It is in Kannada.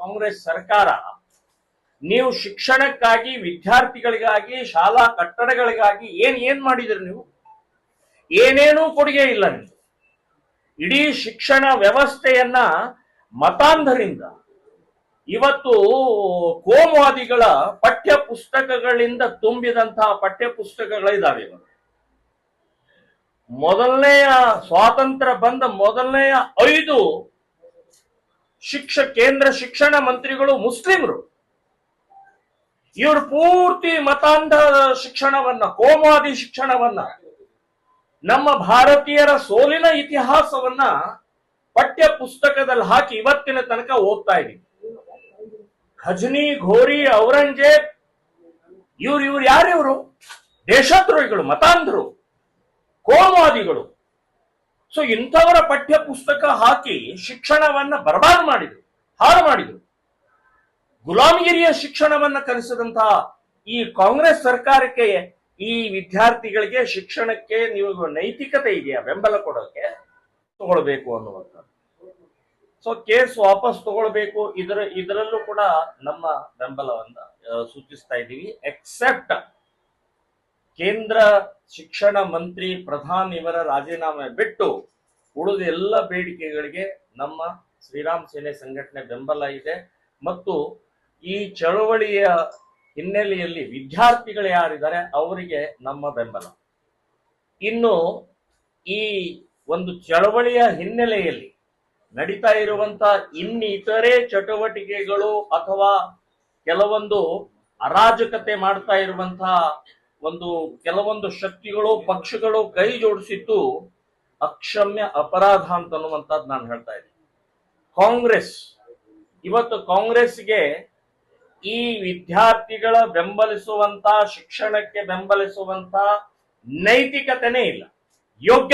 ಕಾಂಗ್ರೆಸ್ ಸರ್ಕಾರ ನೀವು ಶಿಕ್ಷಣಕ್ಕಾಗಿ, ವಿದ್ಯಾರ್ಥಿಗಳಿಗಾಗಿ, ಶಾಲಾ ಕಟ್ಟಡಗಳಿಗಾಗಿ ಏನ್ ಮಾಡಿದ್ರಿ ನೀವು? ಏನೇನೂ ಕೊಡುಗೆ ಇಲ್ಲ ನಿಮ್ದು. ಇಡೀ ಶಿಕ್ಷಣ ವ್ಯವಸ್ಥೆಯನ್ನ ಮತಾಂಧರಿಂದ, ಇವತ್ತು ಕೋಮುವಾದಿಗಳ ಪಠ್ಯ ಪುಸ್ತಕಗಳಿಂದ ತುಂಬಿದಂತಹ ಪಠ್ಯ ಪುಸ್ತಕಗಳಿದಾವೆ. ಮೊದಲನೆಯ ಸ್ವಾತಂತ್ರ್ಯ ಬಂದ ಮೊದಲನೆಯ 5 ಕೇಂದ್ರ ಶಿಕ್ಷಣ ಮಂತ್ರಿಗಳು ಮುಸ್ಲಿಮರು. ಇವರು ಪೂರ್ತಿ ಮತಾಂಧ ಶಿಕ್ಷಣವನ್ನ, ಕೋಮುವಾದಿ ಶಿಕ್ಷಣವನ್ನ, ನಮ್ಮ ಭಾರತೀಯರ ಸೋಲಿನ ಇತಿಹಾಸವನ್ನ ಪಠ್ಯ ಪುಸ್ತಕದಲ್ಲಿ ಹಾಕಿ ಇವತ್ತಿನ ತನಕ ಓದ್ತಾ ಇದೀವಿ. ಘಜ್ನಿ, ಘೋರಿ, ಔರಂಗಜೇಬ್, ಇವ್ರು ಯಾರಿವರು? ದೇಶದ್ರೋಹಿಗಳು, ಮತಾಂಧರು, ಕೋಮುವಾದಿಗಳು. ಸೊ ಇಂಥವರ ಪಠ್ಯ ಪುಸ್ತಕ ಹಾಕಿ ಶಿಕ್ಷಣವನ್ನ ಬರ್ಬಾದ್ ಮಾಡಿದ್ರು, ಹಾಳು ಮಾಡಿದ್ರು. ಗುಲಾಮಗಿರಿಯ ಶಿಕ್ಷಣವನ್ನ ಕಲಿಸಿದಂತಹ ಈ ಕಾಂಗ್ರೆಸ್ ಸರ್ಕಾರಕ್ಕೆ ಈ ವಿದ್ಯಾರ್ಥಿಗಳಿಗೆ ಶಿಕ್ಷಣಕ್ಕೆ ನೀವು ನೈತಿಕತೆ ಇದೆಯಾ ಬೆಂಬಲ ಕೊಡೋಕೆ? ತಗೊಳ್ಬೇಕು ಅನ್ನುವಂಥದ್ದು. ಸೊ ಕೇಸ್ ವಾಪಸ್ ತಗೊಳ್ಬೇಕು. ಇದರಲ್ಲೂ ಕೂಡ ನಮ್ಮ ಬೆಂಬಲವನ್ನ ಸೂಚಿಸ್ತಾ ಇದ್ದೀವಿ. ಎಕ್ಸೆಪ್ಟ್ ಕೇಂದ್ರ ಶಿಕ್ಷಣ ಮಂತ್ರಿ, ಪ್ರಧಾನ್ ಇವರ ರಾಜೀನಾಮೆ ಬಿಟ್ಟು ಉಳಿದ ಎಲ್ಲ ಬೇಡಿಕೆಗಳಿಗೆ ನಮ್ಮ ಶ್ರೀರಾಮ್ ಸೇನೆ ಸಂಘಟನೆ ಬೆಂಬಲ ಇದೆ. ಮತ್ತು ಈ ಚಳವಳಿಯ ಹಿನ್ನೆಲೆಯಲ್ಲಿ ವಿದ್ಯಾರ್ಥಿಗಳು ಯಾರಿದ್ದಾರೆ ಅವರಿಗೆ ನಮ್ಮ ಬೆಂಬಲ. ಇನ್ನು ಈ ಒಂದು ಚಳವಳಿಯ ಹಿನ್ನೆಲೆಯಲ್ಲಿ ನಡೀತಾ ಇರುವಂತ ಇನ್ನಿತರೆ ಚಟುವಟಿಕೆಗಳು ಅಥವಾ ಕೆಲವೊಂದು ಅರಾಜಕತೆ ಮಾಡ್ತಾ ಇರುವಂತಹ ಕೆಲವೊಂದು ಶಕ್ತಿಗಳು, ಪಕ್ಷಗಳು ಕೈ ಜೋಡಿಸಿದ್ದು ಅಕ್ಷಮ್ಯ ಅಪರಾಧ ಅಂತನ್ನುವಂಥದ್ದು ನಾನು ಹೇಳ್ತಾ ಇದ್ದೀನಿ. ಇವತ್ತು ಕಾಂಗ್ರೆಸ್ಗೆ ಈ ವಿದ್ಯಾರ್ಥಿಗಳ ಬೆಂಬಲಿಸುವಂತ, ಶಿಕ್ಷಣಕ್ಕೆ ಬೆಂಬಲಿಸುವಂತ ನೈತಿಕತೆನೇ ಇಲ್ಲ, ಯೋಗ್ಯತೆ